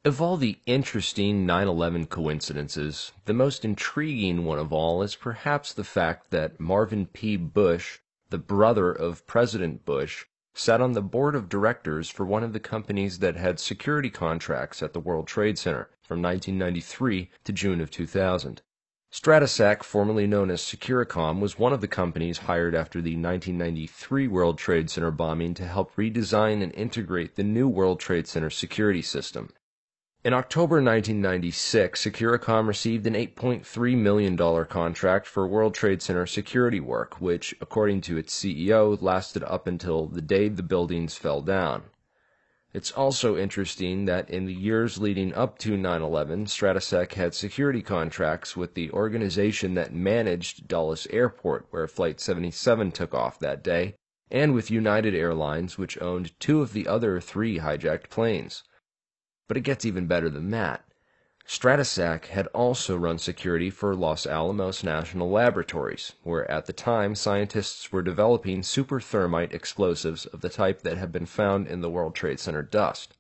Of all the interesting 9/11 coincidences, the most intriguing one of all is perhaps the fact that Marvin P. Bush, the brother of President Bush, sat on the board of directors for one of the companies that had security contracts at the World Trade Center from 1993 to June of 2000. Stratesec, formerly known as Securicom, was one of the companies hired after the 1993 World Trade Center bombing to help redesign and integrate the new World Trade Center security system. In October 1996, Securicom received an $8.3 million contract for World Trade Center security work, which, according to its CEO, lasted up until the day the buildings fell down. It's also interesting that in the years leading up to 9/11, Stratesec had security contracts with the organization that managed Dulles Airport, where Flight 77 took off that day, and with United Airlines, which owned two of the other three hijacked planes. But it gets even better than that. Stratesec had also run security for Los Alamos National Laboratories, where at the time scientists were developing superthermite explosives of the type that had been found in the World Trade Center dust.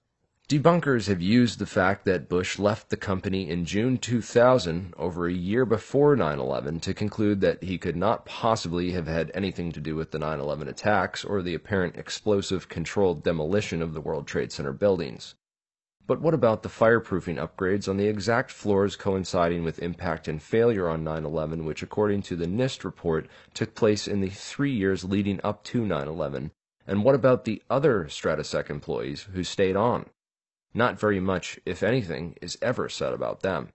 Debunkers have used the fact that Bush left the company in June 2000, over a year before 9/11, to conclude that he could not possibly have had anything to do with the 9/11 attacks or the apparent explosive controlled demolition of the World Trade Center buildings. But what about the fireproofing upgrades on the exact floors coinciding with impact and failure on 9/11, which according to the NIST report took place in the 3 years leading up to 9/11? And what about the other Stratesec employees who stayed on? Not very much, if anything, is ever said about them.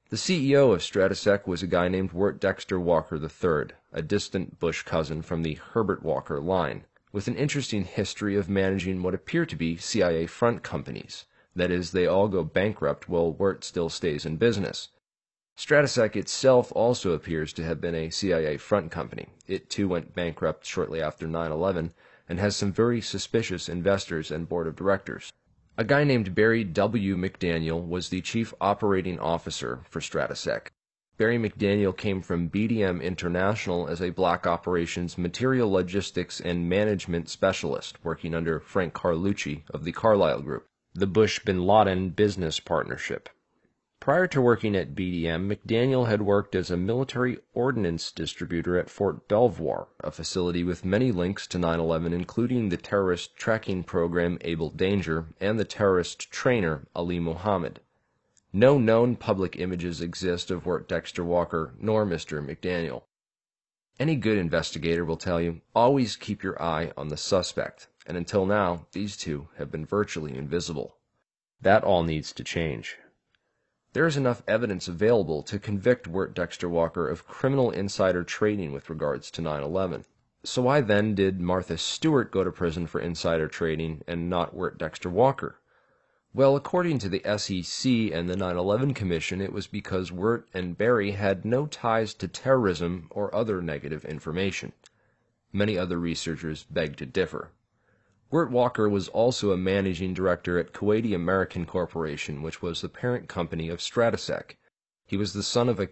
The CEO of Stratesec was a guy named Wirt Dexter Walker III, a distant Bush cousin from the Herbert Walker line, with an interesting history of managing what appear to be CIA front companies. That is, they all go bankrupt while Wirt still stays in business. Stratesec itself also appears to have been a CIA front company. It too went bankrupt shortly after 9/11 and has some very suspicious investors and board of directors. A guy named Barry W. McDaniel was the chief operating officer for Stratesec. Barry McDaniel came from BDM International as a black operations material logistics and management specialist, working under Frank Carlucci of the Carlyle Group, the Bush-Bin Laden business partnership. Prior to working at BDM, McDaniel had worked as a military ordnance distributor at Fort Belvoir, a facility with many links to 9/11, including the terrorist tracking program Able Danger and the terrorist trainer Ali Mohammed. No known public images exist of Wirt Dexter Walker nor Mr. McDaniel. Any good investigator will tell you, always keep your eye on the suspect, and until now, these two have been virtually invisible. That all needs to change. There is enough evidence available to convict Wirt Dexter Walker of criminal insider trading with regards to 9/11. So why then did Martha Stewart go to prison for insider trading and not Wirt Dexter Walker? Well, according to the SEC and the 9/11 Commission, it was because Wirt and Barry had no ties to terrorism or other negative information. Many other researchers beg to differ. Wirt Walker was also a managing director at Kuwaiti American Corporation, which was the parent company of Stratesec. He was the son of a